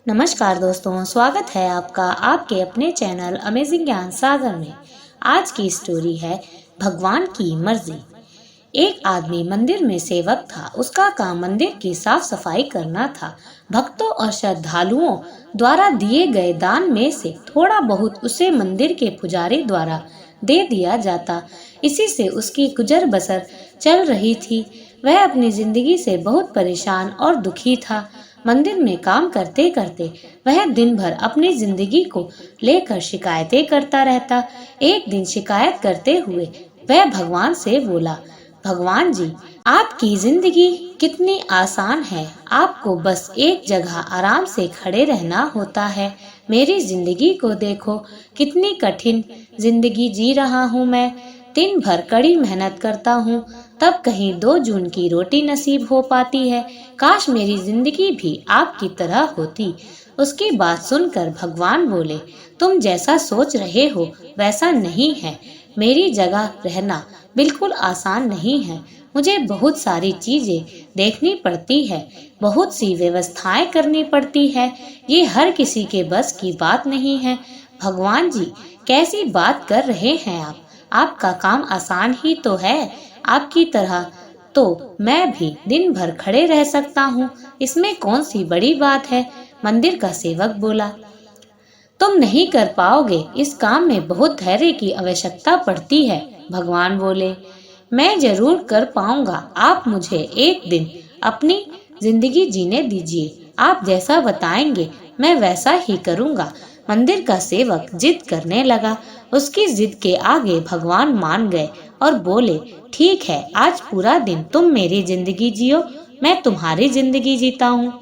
नमस्कार दोस्तों, स्वागत है आपका आपके अपने चैनल अमेजिंग ज्ञान सागर में। आज की स्टोरी है भगवान की मर्जी। एक आदमी मंदिर में सेवक था। उसका काम मंदिर की साफ सफाई करना था। भक्तों और श्रद्धालुओं द्वारा दिए गए दान में से थोड़ा बहुत उसे मंदिर के पुजारी द्वारा दे दिया जाता। इसी से उसकी गुजर बसर चल रही थी। वह अपनी जिंदगी से बहुत परेशान और दुखी था। मंदिर में काम करते करते वह दिन भर अपनी जिंदगी को लेकर शिकायतें करता रहता। एक दिन शिकायत करते हुए वह भगवान से बोला, भगवान जी, आपकी जिंदगी कितनी आसान है। आपको बस एक जगह आराम से खड़े रहना होता है। मेरी जिंदगी को देखो, कितनी कठिन जिंदगी जी रहा हूँ मैं। दिन भर कड़ी मेहनत करता हूँ, तब कहीं 2 जून की रोटी नसीब हो पाती है। काश मेरी जिंदगी भी आपकी तरह होती। उसकी बात सुनकर भगवान बोले, तुम जैसा सोच रहे हो वैसा नहीं है। मेरी जगह रहना बिल्कुल आसान नहीं है। मुझे बहुत सारी चीजें देखनी पड़ती है, बहुत सी व्यवस्थाएं करनी पड़ती है। ये हर किसी के बस की बात नहीं है। भगवान जी, कैसी बात कर रहे हैं आप? आपका काम आसान ही तो है। आपकी तरह तो मैं भी दिन भर खड़े रह सकता हूँ, इसमें कौन सी बड़ी बात है? मंदिर का सेवक बोला, तुम नहीं कर पाओगे। इस काम में बहुत धैर्य की आवश्यकता पड़ती है। भगवान बोले, मैं जरूर कर पाऊंगा। आप मुझे एक दिन अपनी जिंदगी जीने दीजिए। आप जैसा बताएंगे मैं वैसा ही करूंगा। मंदिर का सेवक जिद करने लगा। उसकी जिद के आगे भगवान मान गए और बोले, ठीक है, आज पूरा दिन तुम मेरी जिंदगी जियो, मैं तुम्हारी जिंदगी जीता हूँ।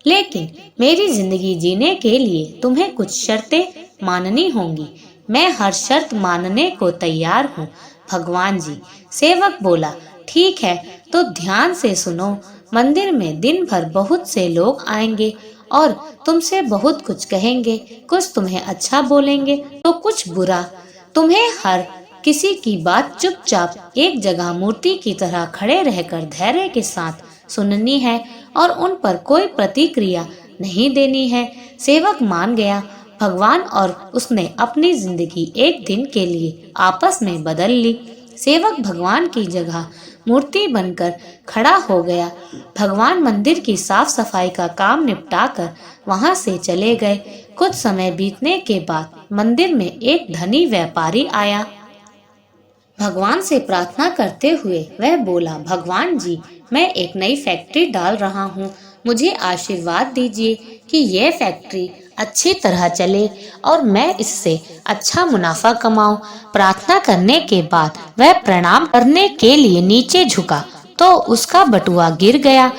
लेकिन मेरी जिंदगी जीने के लिए तुम्हें कुछ शर्तें माननी होंगी। मैं हर शर्त मानने को तैयार हूँ। भगवान जी, सेवक बोला, ठीक है, तो ध्यान से सुनो। मंदिर में दिन भर बहुत से लोग आएंगे और तुमसे बहुत कुछ कहेंगे। कुछ तुम्हें अच्छा बोलेंगे तो कुछ बुरा। तुम्हें हर किसी की बात चुपचाप एक जगह मूर्ति की तरह खड़े रहकर धैर्य के साथ सुननी है और उन पर कोई प्रतिक्रिया नहीं देनी है। सेवक मान गया। भगवान और उसने अपनी जिंदगी एक दिन के लिए आपस में बदल ली। सेवक भगवान की जगह मूर्ति बनकर खड़ा हो गया। भगवान मंदिर की साफ सफाई का काम निपटाकर वहां से चले गए। कुछ समय बीतने के बाद मंदिर में एक धनी व्यापारी आया। भगवान से प्रार्थना करते हुए वह बोला, भगवान जी, मैं एक नई फैक्ट्री डाल रहा हूँ। मुझे आशीर्वाद दीजिए कि यह फैक्ट्री अच्छी तरह चले और मैं इससे अच्छा मुनाफा कमाऊं। प्रार्थना करने के बाद वह प्रणाम करने के लिए नीचे झुका तो उसका बटुआ गिर गया।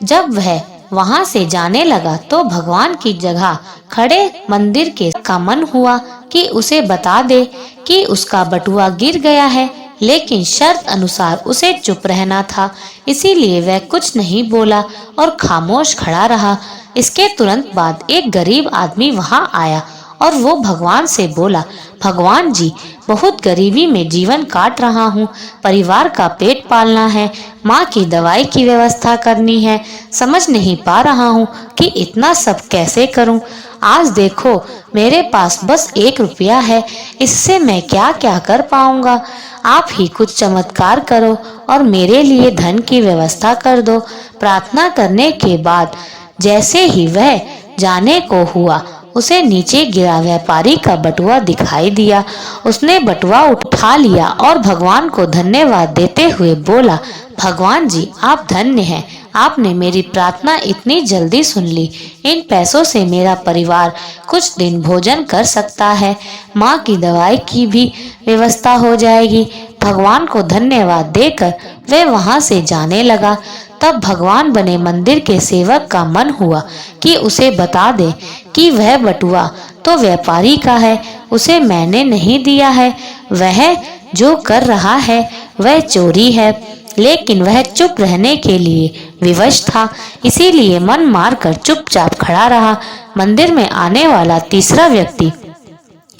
जब वह वहां से जाने लगा तो भगवान की जगह खड़े मंदिर के का मन हुआ कि उसे बता दे कि उसका बटुआ गिर गया है, लेकिन शर्त अनुसार उसे चुप रहना था। इसीलिए वह कुछ नहीं बोला और खामोश खड़ा रहा। इसके तुरंत बाद एक गरीब आदमी वहां आया और वो भगवान से बोला, भगवान जी, बहुत गरीबी में जीवन काट रहा हूँ। परिवार का पेट पालना है, माँ की दवाई की व्यवस्था करनी है। समझ नहीं पा रहा हूँ कि इतना सब कैसे करूँ। आज देखो, मेरे पास बस 1 रुपया है, इससे मैं क्या क्या कर पाऊंगा। आप ही कुछ चमत्कार करो और मेरे लिए धन की व्यवस्था कर दो। प्रार्थना करने के बाद जैसे ही वह जाने को हुआ, उसे नीचे गिरा व्यापारी का बटुआ दिखाई दिया। उसने बटुआ उठा लिया और भगवान को धन्यवाद देते हुए बोला, भगवान जी, आप धन्य हैं। आपने मेरी प्रार्थना इतनी जल्दी सुन ली। इन पैसों से मेरा परिवार कुछ दिन भोजन कर सकता है। माँ की दवाई की भी व्यवस्था हो जाएगी। भगवान को धन्यवाद देकर वह वहां से जाने लगा। तब भगवान बने मंदिर के सेवक का मन हुआ कि उसे बता दे कि वह बटुआ तो व्यापारी का है, उसे मैंने नहीं दिया है। वह जो कर रहा है वह चोरी है। लेकिन वह चुप रहने के लिए विवश था, इसीलिए मन मारकर चुपचाप खड़ा रहा। मंदिर में आने वाला तीसरा व्यक्ति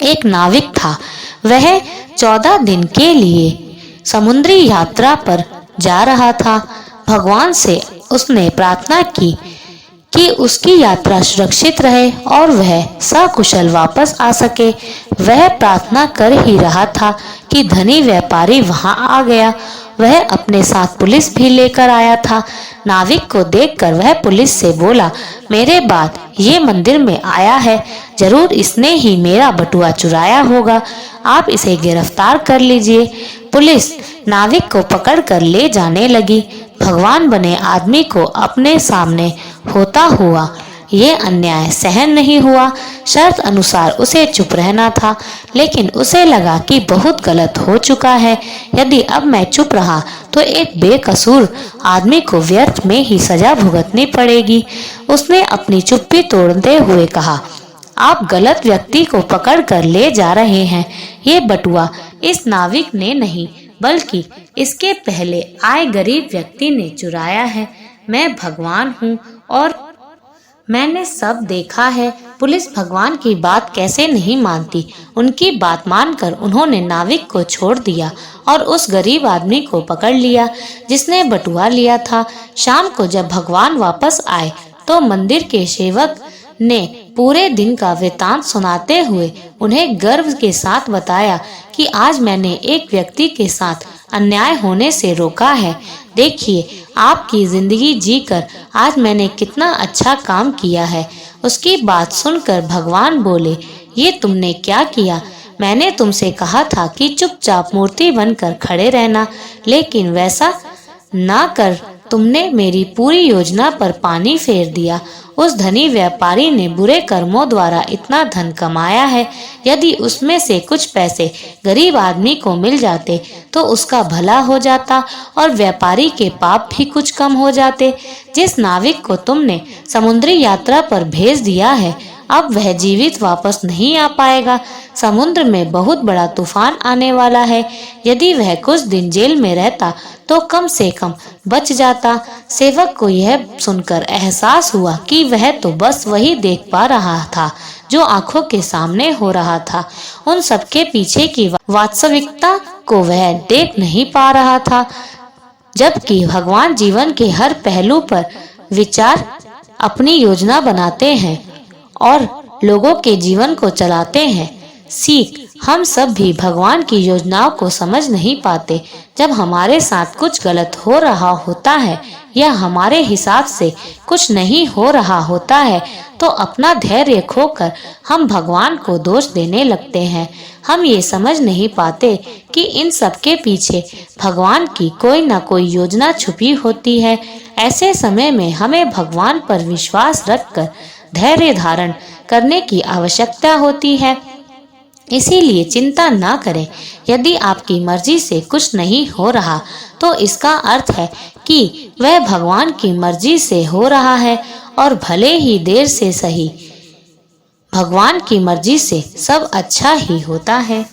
एक नाविक था। वह 14 दिन के लिए समुद्री यात्रा पर जा रहा था। भगवान से उसने प्रार्थना की कि उसकी यात्रा सुरक्षित रहे और वह सकुशल वापस आ सके। वह प्रार्थना कर ही रहा था कि धनी व्यापारी वहां आ गया। वह अपने साथ पुलिस भी लेकर आया था। नाविक को देखकर वह पुलिस से बोला, मेरे बाद ये मंदिर में आया है, जरूर इसने ही मेरा बटुआ चुराया होगा, आप इसे गिरफ्तार कर लीजिए। पुलिस नाविक को पकड़कर ले जाने लगी। भगवान बने आदमी को अपने सामने होता हुआ ये अन्याय सहन नहीं हुआ। शर्त अनुसार उसे चुप रहना था, लेकिन उसे लगा कि बहुत गलत हो चुका है। यदि अब मैं चुप रहा तो एक बेकसूर आदमी को व्यर्थ में ही सजा भुगतनी पड़ेगी। उसने अपनी चुप्पी तोड़ते हुए कहा, आप गलत व्यक्ति को पकड़ कर ले जा रहे हैं। ये बटुआ इस नाविक ने नहीं, बल्कि इसके पहले आए गरीब व्यक्ति ने चुराया है। मैं भगवान हूँ और मैंने सब देखा है। पुलिस भगवान की बात कैसे नहीं मानती। उनकी बात मानकर उन्होंने नाविक को छोड़ दिया और उस गरीब आदमी को पकड़ लिया जिसने बटुआ लिया था। शाम को जब भगवान वापस आए तो मंदिर के सेवक ने पूरे दिन का वृतांत सुनाते हुए उन्हें गर्व के साथ बताया कि आज मैंने एक व्यक्ति के साथ अन्याय होने से रोका है। देखिए, आपकी जिंदगी जीकर आज मैंने कितना अच्छा काम किया है। उसकी बात सुनकर भगवान बोले, ये तुमने क्या किया? मैंने तुमसे कहा था कि चुपचाप मूर्ति बनकर खड़े रहना, लेकिन वैसा ना कर तुमने मेरी पूरी योजना पर पानी फेर दिया। उस धनी व्यापारी ने बुरे कर्मों द्वारा इतना धन कमाया है। यदि उसमें से कुछ पैसे गरीब आदमी को मिल जाते तो उसका भला हो जाता और व्यापारी के पाप भी कुछ कम हो जाते। जिस नाविक को तुमने समुद्री यात्रा पर भेज दिया है, अब वह जीवित वापस नहीं आ पाएगा। समुद्र में बहुत बड़ा तूफान आने वाला है। यदि वह कुछ दिन जेल में रहता तो कम से कम बच जाता। सेवक को यह सुनकर एहसास हुआ कि वह तो बस वही देख पा रहा था जो आंखों के सामने हो रहा था। उन सबके पीछे की वास्तविकता को वह देख नहीं पा रहा था। जबकि भगवान जीवन के हर पहलू पर विचार अपनी योजना बनाते हैं और लोगों के जीवन को चलाते हैं। सीख, हम सब भी भगवान की योजनाओं को समझ नहीं पाते। जब हमारे साथ कुछ गलत हो रहा होता है या हमारे हिसाब से कुछ नहीं हो रहा होता है तो अपना धैर्य खोकर हम भगवान को दोष देने लगते हैं। हम ये समझ नहीं पाते कि इन सब के पीछे भगवान की कोई ना कोई योजना छुपी होती है। ऐसे समय में हमें भगवान पर विश्वास रखकर धैर्य धारण करने की आवश्यकता होती है। इसीलिए चिंता ना करें। यदि आपकी मर्जी से कुछ नहीं हो रहा तो इसका अर्थ है कि वह भगवान की मर्जी से हो रहा है और भले ही देर से सही, भगवान की मर्जी से सब अच्छा ही होता है।